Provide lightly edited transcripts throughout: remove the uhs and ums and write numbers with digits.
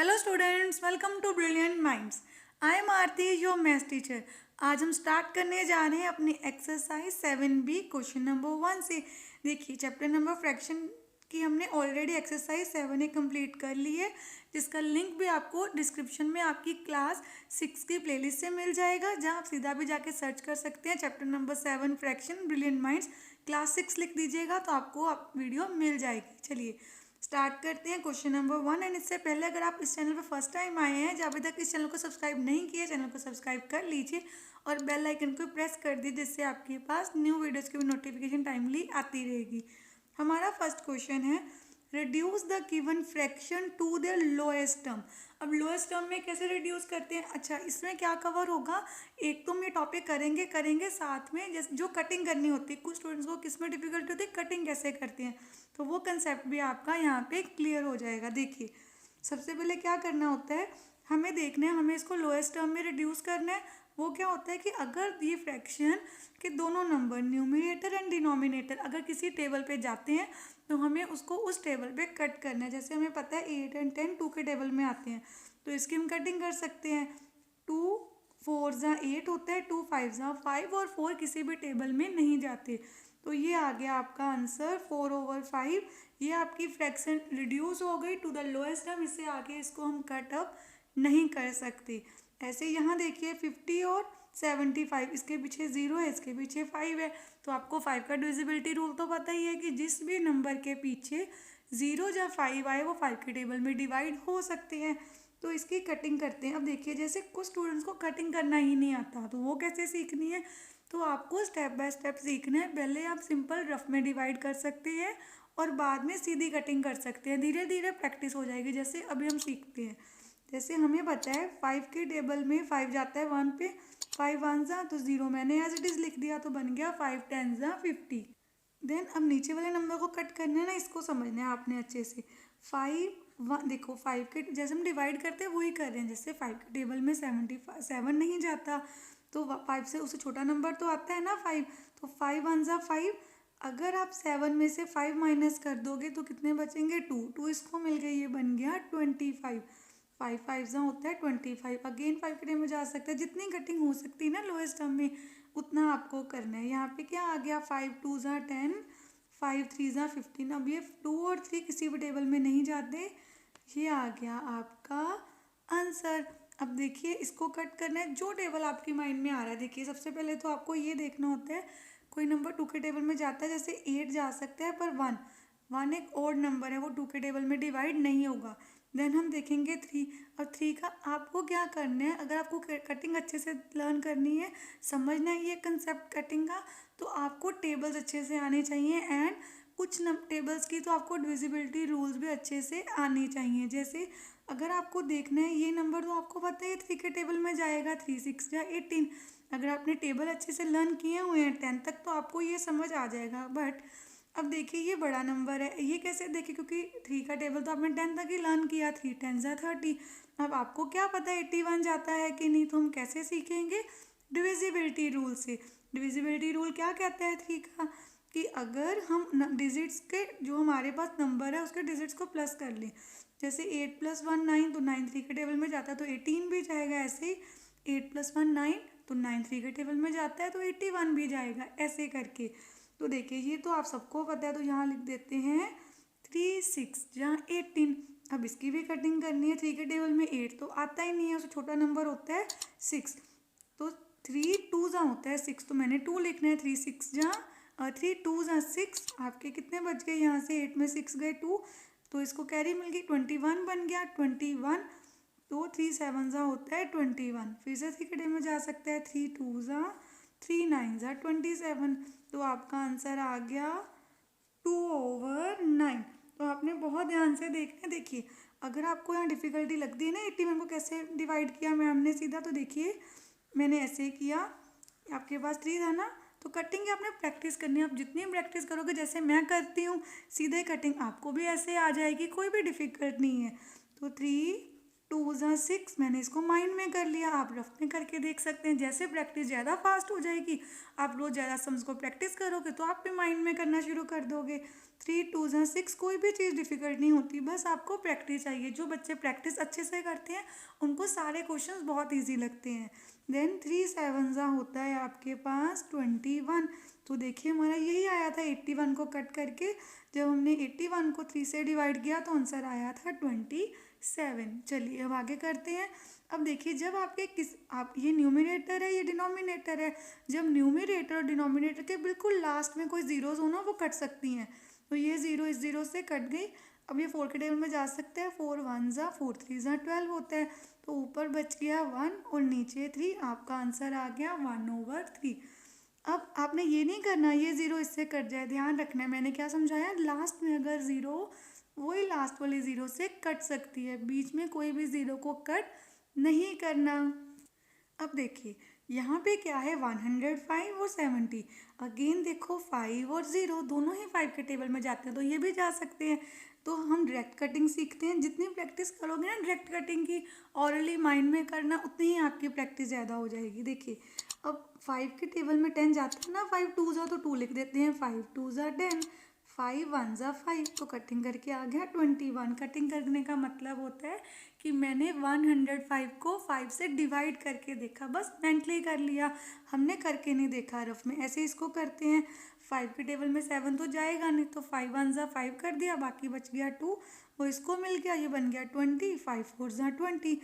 Hello students, welcome to Brilliant Minds. I am Aarti, your maths teacher. आज हम start करने जा रहे हैं अपनी एक्सरसाइज 7B क्वेश्चन नंबर 1 से। देखिए, चैप्टर नंबर फ्रैक्शन की हमने ऑलरेडी एक्सरसाइज 7A कंप्लीट कर ली है, जिसका लिंक भी आपको डिस्क्रिप्शन में आपकी क्लास 6 की प्लेलिस्ट से मिल जाएगा, जहां आप सीधा भी जाके सर्च कर सकते हैं chapter number 7 fraction brilliant minds class 6 लिख दीजिएगा तो आपको वीडियो मिल जाएगी। चलिए स्टार्ट करते हैं क्वेश्चन नंबर 1। एंड इससे पहले अगर आप इस चैनल पर फर्स्ट टाइम आए हैं, जब अभी तक इस चैनल को सब्सक्राइब नहीं किया, चैनल को सब्सक्राइब कर लीजिए और बेल आइकन को प्रेस कर दीजिए, जिससे आपके पास न्यू वीडियोस की भी नोटिफिकेशन टाइमली आती रहेगी। हमारा फर्स्ट क्वेश्चन है, reduce the given fraction to the lowest term. अब लोएस्ट टर्म में कैसे रिड्यूस करते हैं? अच्छा, इसमें क्या कवर होगा? एक तो हम ये टॉपिक करेंगे साथ में, जैसे जो कटिंग करनी होती है, कुछ स्टूडेंट्स को किस में डिफिकल्टी होती है, कटिंग कैसे करते हैं, तो वो कंसेप्ट भी आपका यहाँ पे क्लियर हो जाएगा। देखिए, सबसे पहले क्या करना होता है, हमें देखना है, हमें इसको लोएस्ट टर्म में रिड्यूस करना है। वो क्या होता है कि अगर ये फ्रैक्शन के दोनों नंबर न्यूमरेटर एंड डिनोमिनेटर अगर किसी टेबल पे जाते हैं तो हमें उसको उस टेबल पे कट करना है। जैसे हमें पता है 8 एंड 10 2 के टेबल में आते हैं, तो इसकी हम कटिंग कर सकते हैं। 2 4 ज़ा 8 होता है, 2 5 ज़ा 5 और 4 किसी भी टेबल में नहीं जाते। तो ये आ गया आपका आंसर 4/5। ये आपकी फ्रैक्शन रिड्यूस हो गई टू द लोएस्ट टर्म। इससे आगे इसको हम कट अप नहीं कर सकते। ऐसे यहाँ देखिए 50 और 75, इसके पीछे 0 है, इसके पीछे 5 है, तो आपको 5 का डिविजिबिलिटी रूल तो पता ही है कि जिस भी नंबर के पीछे 0 या 5 आए वो 5 के टेबल में डिवाइड हो सकते हैं। तो इसकी कटिंग करते हैं। अब देखिए, जैसे कुछ स्टूडेंट्स को कटिंग करना ही नहीं आता, तो वो कैसे सीखनी है? तो आपको स्टेप बाय स्टेप सीखना है। पहले आप सिंपल रफ में डिवाइड कर सकते हैं और बाद में सीधी कटिंग कर सकते हैं। धीरे धीरे प्रैक्टिस हो जाएगी। जैसे अभी हम सीखते हैं, जैसे हमें पता है 5 के टेबल में 5 जाता है 1 पे, 5 1 ज़ा तो 0, मैंने एज इट इज़ लिख दिया, तो बन गया 5 10 ज़ा 50। देन अब नीचे वाले नंबर को कट करना है ना, इसको समझना है आपने अच्छे से। 5 1, देखो 5 के जैसे हम डिवाइड करते हैं वही कर रहे हैं। जैसे 5 के टेबल में 7 नहीं जाता, तो 5 से उससे छोटा नंबर तो आता है ना 5, तो 5 1 ज़ा 5। अगर आप 7 में से 5 माइनस कर दोगे तो कितने बचेंगे? 2 इसको मिल गई, ये बन गया 25। 5 5 ज़ा होता है 25। अगेन 5 के टेबल में जा सकते हैं। जितनी कटिंग हो सकती है ना लोएस्ट टर्म में, उतना आपको करना है। यहाँ पे क्या आ गया? 5 2 ज़ा 10, 5 3 ज़ा 15। अब ये 2 और 3 किसी भी टेबल में नहीं जाते। ये आ गया आपका आंसर। अब देखिए, इसको कट करना है जो टेबल आपकी माइंड में आ रहा है। देखिए, सबसे पहले तो आपको ये देखना होता है कोई नंबर 2 के टेबल में जाता है। जैसे 8 जा सकता है, पर 1 एक ओड नंबर है, वो 2 के टेबल में डिवाइड नहीं होगा। देन हम देखेंगे 3। और 3 का आपको क्या करना है, अगर आपको कटिंग अच्छे से लर्न करनी है, समझना है ये कंसेप्ट कटिंग का, तो आपको टेबल्स अच्छे से आने चाहिए। एंड कुछ टेबल्स की तो आपको डिविजिबिलिटी रूल्स भी अच्छे से आने चाहिए। जैसे अगर आपको देखना है ये नंबर, तो आपको पता है 3 के टेबल में जाएगा, 3 6 या 18। अगर आपने टेबल अच्छे से लर्न किए हुए हैं 10 तक, तो आपको ये समझ आ जाएगा। बट अब देखिए, ये बड़ा नंबर है, ये कैसे देखिए, क्योंकि 3 का टेबल तो आपने 10 तक ही लर्न किया, 3 10 ज़ा 30। अब आपको क्या पता है 81 जाता है कि नहीं, तो हम कैसे सीखेंगे? डिविजिबिलिटी रूल से। डिविजिबिलिटी रूल क्या कहता है 3 का, कि अगर हम डिजिट्स के जो हमारे पास नंबर है उसके डिजिट्स को प्लस कर लें। जैसे 8 + 1 9, तो 9 3 के टेबल में जाता है, तो 18 भी जाएगा। ऐसे ही 8 + 1 9, तो 9 3 के टेबल में जाता है, तो 81 भी जाएगा, ऐसे करके। तो देखिए, ये तो आप सबको पता है, तो यहाँ लिख देते हैं 3 6 जहाँ 18। अब इसकी भी कटिंग करनी है। 3 के टेबल में 8 तो आता ही नहीं है, उससे छोटा नंबर होता है 6, तो 3 2 जहाँ होता है 6, तो मैंने 2 लिखना है। 3 6 जहाँ 3 2 जहाँ 6, आपके कितने बच गए? यहाँ से 8 में 6 गए 2, तो इसको कैरी मिल गई, 21 बन गया 21। तो 3 7 जहाँ होता है 21। फिर से 3 के टेबल में जा सकता है, 3 2 जहाँ 3 9 जहाँ 27। तो आपका आंसर आ गया 2/9। तो आपने बहुत ध्यान से देखना है। देखिए, अगर आपको यहाँ डिफ़िकल्टी लगती है ना 81 को कैसे डिवाइड किया मैम ने सीधा, तो देखिए मैंने ऐसे किया, आपके पास 3 था ना, तो कटिंग आपने प्रैक्टिस करनी है। आप जितनी प्रैक्टिस करोगे, जैसे मैं करती हूँ सीधे कटिंग, आपको भी ऐसे आ जाएगी, कोई भी डिफ़िकल्ट नहीं है। तो 3 2 × 6, मैंने इसको माइंड में कर लिया। आप रफ में करके देख सकते हैं। जैसे प्रैक्टिस ज़्यादा फास्ट हो जाएगी, आप रोज़ ज़्यादा सम्स को प्रैक्टिस करोगे तो आप भी माइंड में करना शुरू कर दोगे। 3 × 2 = 6, कोई भी चीज़ डिफ़िकल्ट नहीं होती, बस आपको प्रैक्टिस चाहिए। जो बच्चे प्रैक्टिस अच्छे से करते हैं उनको सारे क्वेश्चंस बहुत ईजी लगते हैं। देन 3 × 7 होता है आपके पास 21। तो देखिए हमारा यही आया था 81 को कट करके। जब हमने 81 को 3 से डिवाइड किया तो आंसर आया था 27। चलिए अब आगे करते हैं। अब देखिए जब आपके आप ये न्यूमरेटर है, ये डिनोमिनेटर है। जब न्यूमरेटर और डिनोमिनेटर के बिल्कुल लास्ट में कोई जीरोस हो ना, वो कट सकती हैं। तो ये जीरो इस जीरो से कट गई। अब ये 4 के टेबल में जा सकते हैं। 4 × 1 = 4, 3 × 12 होता है। तो ऊपर बच गया 1 और नीचे 3। आपका आंसर आ गया 1/3। अब आपने ये नहीं करना ये ज़ीरो इससे कट जाए, ध्यान रखना है मैंने क्या समझाया। लास्ट में अगर ज़ीरो, वही लास्ट वाले ज़ीरो से कट सकती है, बीच में कोई भी ज़ीरो को कट नहीं करना। अब देखिए यहाँ पे क्या है 105 और 70। अगेन देखो 5 और 0 दोनों ही 5 के टेबल में जाते हैं, तो ये भी जा सकते हैं। तो हम डायरेक्ट कटिंग सीखते हैं। जितनी प्रैक्टिस करोगे ना डायरेक्ट कटिंग की, ऑरली माइंड में करना, उतनी ही आपकी प्रैक्टिस ज़्यादा हो जाएगी। देखिए अब 5 के टेबल में 10 जाता है ना, 5 × 2 = तो 2 लिख देते हैं। 5 × 2 = 10, 5 × 1 = 5, तो कटिंग करके आ गया 21। कटिंग करने का मतलब होता है कि मैंने 105 को 5 से डिवाइड करके देखा, बस मेंटली कर लिया, हमने करके नहीं देखा रफ में। ऐसे इसको करते हैं। 5 के टेबल में 7 तो जाएगा नहीं, तो 5 × 1 = 5 कर दिया, बाकी बच गया 2, वो इसको मिल गया, ये बन गया 20। 5 × 4 = 20।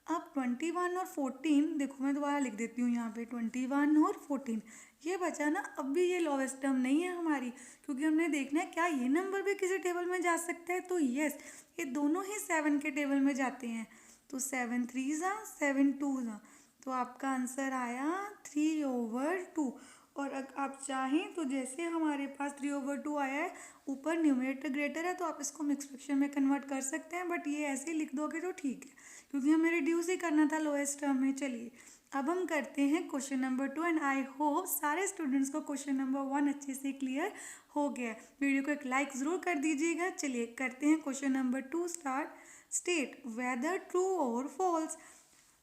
अब 21 और 14, देखो मैं दोबारा लिख देती हूँ यहाँ पे 21 और 14, ये बचा ना। अब भी ये लोवेस्ट टर्म नहीं है हमारी, क्योंकि हमने देखना है क्या ये नंबर भी किसी टेबल में जा सकता है। तो यस, ये दोनों ही 7 के टेबल में जाते हैं। तो 7 × 3 = 7 × 2 = तो आपका आंसर आया 3/2। और अगर आप चाहें तो जैसे हमारे पास 3/2 आया है, ऊपर न्यूमरेटर ग्रेटर है, तो आप इसको मिक्स फ्रैक्शन में कन्वर्ट कर सकते हैं, बट ये ऐसे ही लिख दोगे तो ठीक है, क्योंकि हमें रिड्यूस ही करना था लोएस्ट टर्म में। चलिए अब हम करते हैं question number 2, and I hope सारे स्टूडेंट्स को क्वेश्चन नंबर 1 अच्छे से क्लियर हो गया। वीडियो को एक लाइक ज़रूर कर दीजिएगा। चलिए करते हैं question number 2 start. State whether true और फॉल्स।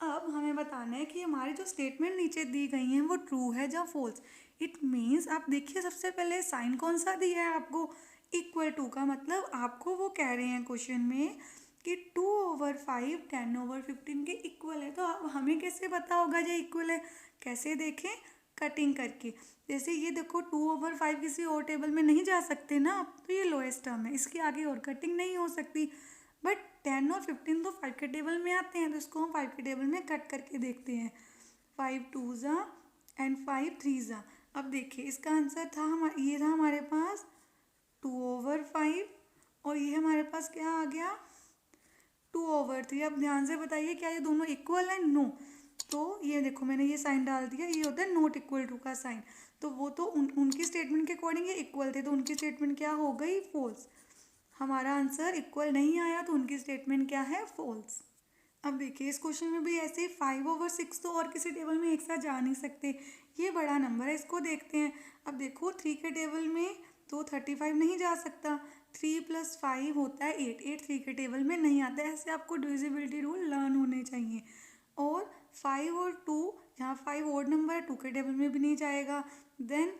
अब हमें बताना है कि हमारी जो स्टेटमेंट नीचे दी गई हैं वो ट्रू है या फॉल्स। इट मीन्स आप देखिए सबसे पहले साइन कौन सा दिया है आपको, =2 का मतलब आपको वो कह रहे हैं क्वेश्चन में कि 2/5 10/15 के इक्वल है। तो अब हमें कैसे पता होगा ये इक्वल है, कैसे देखें, कटिंग करके। जैसे ये देखो 2/5 किसी और टेबल में नहीं जा सकते ना, तो ये लोएस्ट टर्म है, इसके आगे और कटिंग नहीं हो सकती। बट 10 और 15 तो 5 के टेबल में आते हैं, तो इसको हम 5 के टेबल में कट करके देखते हैं। 5 × 2 = एंड 5 × 3 = अब देखिए इसका आंसर था ये था हमारे पास 2/5, और ये हमारे पास क्या आ गया 2/3। अब ध्यान से बताइए क्या ये दोनों इक्वल है? नो। तो ये देखो मैंने ये साइन डाल दिया, ये होता है नॉट इक्वल टू का साइन। तो वो तो उनकी स्टेटमेंट के अकॉर्डिंग ये इक्वल थे, तो उनकी स्टेटमेंट क्या हो गई, फॉल्स। हमारा आंसर इक्वल नहीं आया, तो उनकी स्टेटमेंट क्या है, फॉल्स। अब देखिए इस क्वेश्चन में भी ऐसे 5/6 तो और किसी टेबल में एक साथ जा नहीं सकते, ये बड़ा नंबर है, इसको देखते हैं। अब देखो 3 के टेबल में तो 35 नहीं जा सकता, 3 + 5 होता है 8, 8 3 के टेबल में नहीं आता है। ऐसे आपको डिविजिबिलिटी रूल लर्न होने चाहिए। और 5 और 2, यहाँ 5 ऑड नंबर है, 2 के टेबल में भी नहीं जाएगा। देन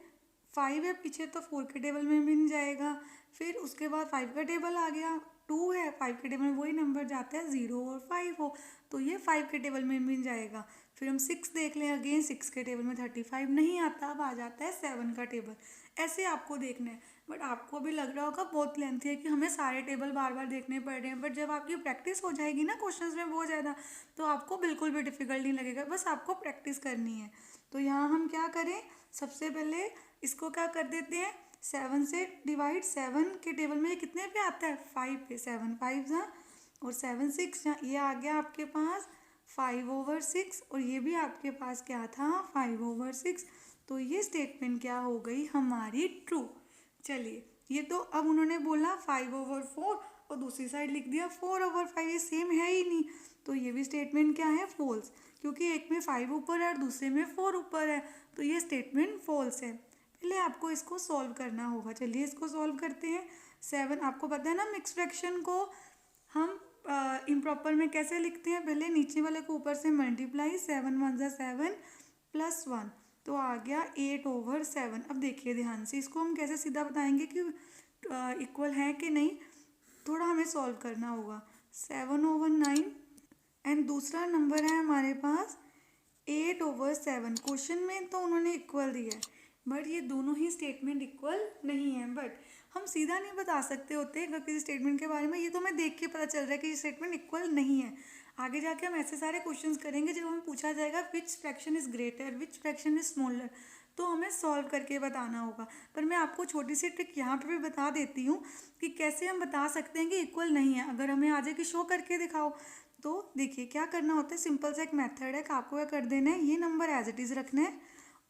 5 है पीछे, तो 4 के टेबल में भी नहीं जाएगा। फिर उसके बाद 5 का टेबल आ गया, 2 है, 5 के टेबल में वही नंबर जाता है 0 और 5 हो, तो ये 5 के टेबल में मिल जाएगा। फिर हम 6 देख लें, अगेन 6 के टेबल में 35 नहीं आता, अब आ जाता है 7 का टेबल। ऐसे आपको देखना है। बट आपको भी लग रहा होगा बहुत लेंथी है कि हमें सारे टेबल बार बार देखने पड़ रहे हैं, बट जब आपकी प्रैक्टिस हो जाएगी ना क्वेश्चंस में बहुत ज़्यादा, तो आपको बिल्कुल भी डिफ़िकल्ट नहीं लगेगा, बस आपको प्रैक्टिस करनी है। तो यहाँ हम क्या करें, सबसे पहले इसको क्या कर देते हैं, 7 से डिवाइड। 7 के टेबल में ये कितने पे आता है, 5 पे, 7 × 5 = और 7 × 6 ये आ गया आपके पास 5/6, और ये भी आपके पास क्या था 5/6। तो ये स्टेटमेंट क्या हो गई हमारी, ट्रू। चलिए ये तो अब उन्होंने बोला 5/4 और दूसरी साइड लिख दिया 4/5, ये सेम है ही नहीं, तो ये भी स्टेटमेंट क्या है, फॉल्स, क्योंकि एक में 5 ऊपर है और दूसरे में 4 ऊपर है, तो ये स्टेटमेंट फॉल्स है। पहले आपको इसको सॉल्व करना होगा। चलिए इसको सॉल्व करते हैं। 7 आपको पता है ना, मिक्स फ्रैक्शन को हम इम्प्रॉपर में कैसे लिखते हैं, पहले नीचे वाले को ऊपर से मल्टीप्लाई, 7 1 ज़ा 7 प्लस 1 तो आ गया 8/7। अब देखिए ध्यान से, इसको हम कैसे सीधा बताएंगे कि इक्वल है कि नहीं, थोड़ा हमें सॉल्व करना होगा। 7/9 एंड दूसरा नंबर है हमारे पास 8/7। क्वेश्चन में तो उन्होंने इक्वल दिया है, बट ये दोनों ही स्टेटमेंट इक्वल नहीं है। बट हम सीधा नहीं बता सकते होते अगर किसी स्टेटमेंट के बारे में, ये तो हमें देख के पता चल रहा है कि ये स्टेटमेंट इक्वल नहीं है। आगे जाके हम ऐसे सारे क्वेश्चंस करेंगे जब हमें पूछा जाएगा विच fraction is greater, which fraction is smaller, तो हमें सॉल्व करके बताना होगा। पर मैं आपको छोटी सी ट्रिक यहाँ पे भी बता देती हूँ कि कैसे हम बता सकते हैं कि इक्वल नहीं है। अगर हमें आ जाए कि शो करके दिखाओ, तो देखिए क्या करना होता है, सिंपल सा एक मेथड है कि आपको क्या कर देना है, ये नंबर एज इट इज़ रखना है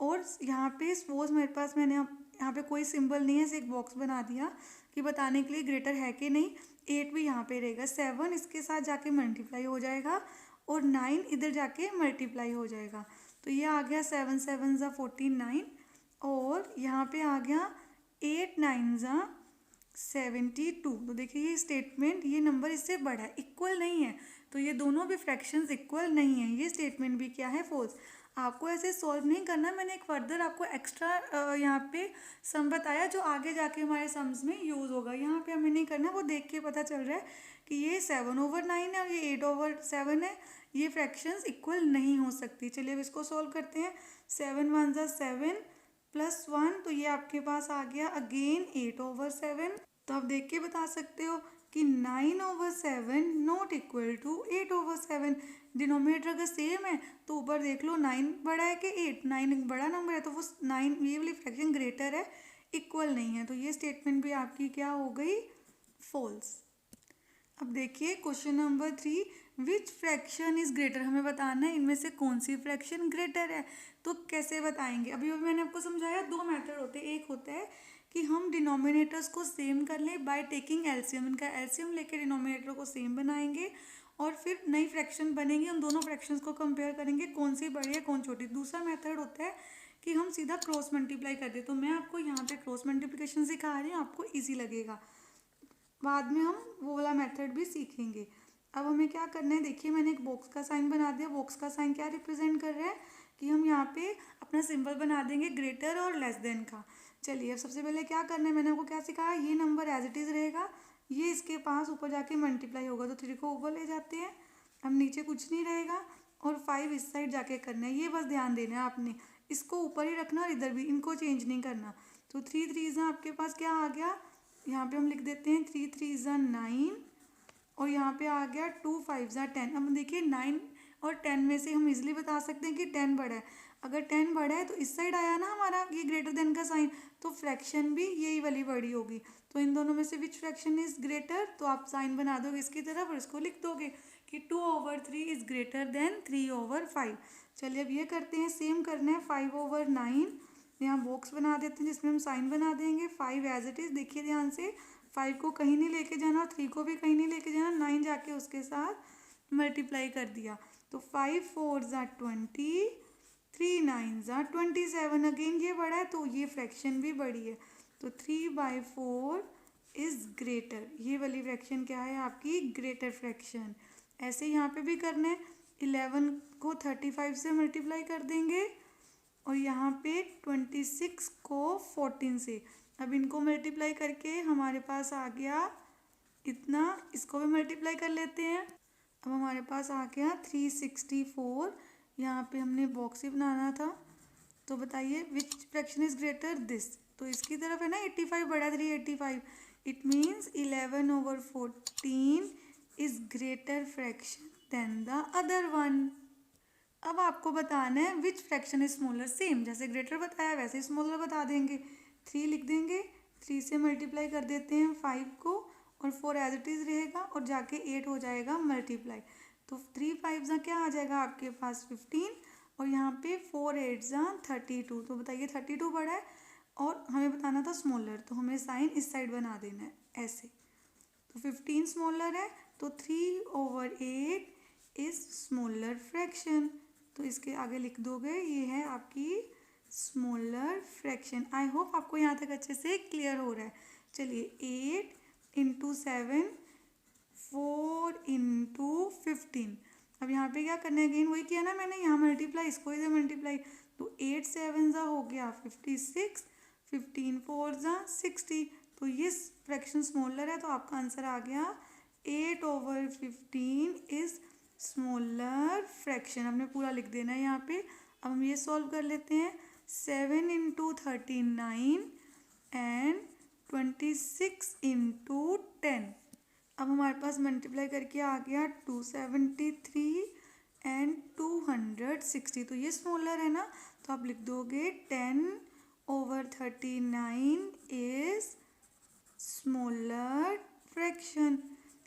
और यहाँ पे सपोज मेरे पास मैंने यहाँ पे कोई सिंबल नहीं है, ऐसे एक बॉक्स बना दिया कि बताने के लिए ग्रेटर है कि नहीं। 8 भी यहाँ पे रहेगा, 7 इसके साथ जाके मल्टीप्लाई हो जाएगा और 9 इधर जाके मल्टीप्लाई हो जाएगा। तो ये आ गया 7 7 ज़ा 49 और यहाँ पे आ गया 8 9 ज़ा 72। तो देखिए ये स्टेटमेंट, ये नंबर इससे बड़ा है, इक्वल नहीं है। तो ये दोनों भी फ्रैक्शंस इक्वल नहीं है, ये स्टेटमेंट भी क्या है, फॉल्स। आपको ऐसे सॉल्व नहीं करना, मैंने एक फर्दर आपको एक्स्ट्रा यहाँ पे सम बताया जो आगे जाके हमारे सम्स में यूज़ होगा। यहाँ पे हमें नहीं करना, वो देख के पता चल रहा है कि ये 7/9 है और ये 8/7 है, ये फ्रैक्शंस इक्वल नहीं हो सकती। चलिए अब इसको सॉल्व करते हैं। 7 1 ज़ा 7 प्लस 1 तो ये आपके पास आ गया अगेन 8/7। तो आप देख के बता सकते हो कि 9/7 नॉट इक्वल टू 8/7। डिनोमिनेटर अगर सेम है तो ऊपर देख लो 9 बड़ा है कि 8, 9 बड़ा नंबर है तो वो 9, ये वाली फ्रैक्शन ग्रेटर है, इक्वल नहीं है। तो ये स्टेटमेंट भी आपकी क्या हो गई, फॉल्स। अब देखिए question number 3, which fraction is greater, हमें बताना है इनमें से कौन सी फ्रैक्शन ग्रेटर है। तो कैसे बताएंगे, अभी अभी मैंने आपको समझाया दो मेथड होते हैं। एक होता है कि हम डिनोमिनेटर्स को सेम कर लें बाय टेकिंग एलसीएम, इनका एलसीएम लेके डिनोमिनेटर को सेम बनाएंगे और फिर नई फ्रैक्शन बनेंगी, हम दोनों फ्रैक्शंस को कंपेयर करेंगे कौन सी बड़ी है कौन छोटी। दूसरा मेथड होता है कि हम सीधा क्रॉस मल्टीप्लाई कर दें। तो मैं आपको यहाँ पे क्रॉस मल्टीप्लिकेशन सिखा रही हूँ, आपको ईजी लगेगा, बाद में हम वो वाला मेथड भी सीखेंगे। अब हमें क्या करना है, देखिए मैंने एक बॉक्स का साइन बना दिया। बॉक्स का साइन क्या रिप्रेजेंट कर रहा है कि हम यहाँ पे अपना सिंबल बना देंगे ग्रेटर और लेस देन का। चलिए अब सबसे पहले क्या करना है, मैंने आपको क्या सिखाया, ये नंबर एज इट इज़ रहेगा, ये इसके पास ऊपर जाके मल्टीप्लाई होगा तो 3 को ऊपर ले जाते हैं, अब नीचे कुछ नहीं रहेगा और 5 इस साइड जाके करना है। ये बस ध्यान देना है आपने, इसको ऊपर ही रखना और इधर भी, इनको चेंज नहीं करना। तो 3 3 आपके पास क्या आ गया, यहाँ पे हम लिख देते हैं 3 3 ज़ा 9 और यहाँ पे आ गया 2 5 ज़ा 10। अब देखिए 9 और 10 में से हम इजीली बता सकते हैं कि 10 बड़ा है। अगर 10 बड़ा है तो इस साइड आया ना हमारा ये ग्रेटर देन का साइन, तो फ्रैक्शन भी यही वाली बड़ी होगी। तो इन दोनों में से विच फ्रैक्शन इज ग्रेटर, तो आप साइन बना दोगे इसकी तरफ और इसको लिख दोगे कि 2/3 इज ग्रेटर देन 3/5। चलिए अब ये करते हैं, सेम करना है 5/9। यहाँ बॉक्स बना देते हैं जिसमें हम साइन बना देंगे, 5 एज इट इज़। देखिए ध्यान से, 5 को कहीं नहीं लेके जाना और 3 को भी कहीं नहीं लेके जाना, 9 जाके उसके साथ मल्टीप्लाई कर दिया। तो 5 4 ज़ा 20, 3 9 ज़ा 27। अगेन ये बड़ा है तो ये फ्रैक्शन भी बड़ी है, तो 3/4 इज ग्रेटर, ये वाली फ्रैक्शन क्या है आपकी, ग्रेटर फ्रैक्शन। ऐसे यहाँ पे भी करना है, 11 को 35 से मल्टीप्लाई कर देंगे और यहाँ पे 26 को 14 से। अब इनको मल्टीप्लाई करके हमारे पास आ गया इतना, इसको भी मल्टीप्लाई कर लेते हैं। अब हमारे पास आ गया 364। यहाँ पे हमने बॉक्स ही बनाना था, तो बताइए which fraction is greater, this. तो इसकी तरफ है ना 85 बड़ा 385, it means 11/14 is greater fraction than the other one. अब आपको बताना है which fraction is smaller, same जैसे ग्रेटर बताया वैसे स्मॉलर बता देंगे। 3 लिख देंगे, 3 से मल्टीप्लाई कर देते हैं 5 को और 4 एज इट इज़ रहेगा और जाके 8 हो जाएगा मल्टीप्लाई। तो 3 5 ज़ा क्या आ जाएगा आपके पास 15 और यहाँ पे 4 8 ज़ा 32। तो बताइए 32 बड़ा है और हमें बताना था स्मॉलर, तो हमें साइन इस साइड बना देना है ऐसे। तो 15 स्मॉलर है तो 3/8 इज स्मॉलर फ्रैक्शन, तो इसके आगे लिख दोगे ये है आपकी स्मॉलर फ्रैक्शन। आई होप आपको यहाँ तक अच्छे से क्लियर हो रहा है। चलिए 8 × 7 4 इंटू 15। अब यहाँ पे क्या करना है, अगेन वही किया ना मैंने, यहाँ मल्टीप्लाई, इसको इधर मल्टीप्लाई, तो 8 7 ज़ा हो गया 56, 15 4 ज़ा 60। तो ये फ्रैक्शन स्मॉलर है, तो आपका आंसर आ गया 8/15 इज स्मॉलर फ्रैक्शन। हमने पूरा लिख देना है यहाँ पे। अब हम ये सॉल्व कर लेते हैं। 7 इंटू 39 एंड 26 इंटू 10। अब हमारे पास मल्टीप्लाई करके आ गया 273 एंड 260। तो ये स्मॉलर है ना, तो आप लिख दोगे 10/39 is smaller fraction.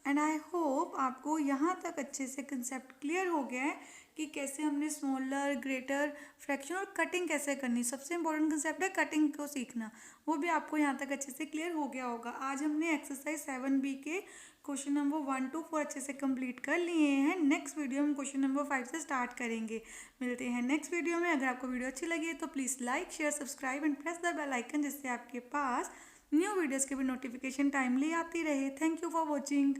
And I hope आपको यहाँ तक अच्छे से कंसेप्ट क्लियर हो गया है कि कैसे हमने स्मॉलर, ग्रेटर, फ्रैक्शन और कटिंग कैसे करनी। सबसे इंपॉर्टेंट कंसेप्ट है कटिंग को सीखना, वो भी आपको यहाँ तक अच्छे से क्लियर हो गया होगा। आज हमने एक्सरसाइज 7B के क्वेश्चन नंबर 1 to 4 अच्छे से कंप्लीट कर लिए हैं। नेक्स्ट वीडियो में क्वेश्चन नंबर 5 से स्टार्ट करेंगे। मिलते हैं नेक्स्ट वीडियो में। अगर आपको वीडियो अच्छी लगी है तो please like, share, subscribe and press the bell icon, जिससे आपके पास न्यू वीडियोज़ की भी नोटिफिकेशन टाइमली आती रहे। Thank you for watching.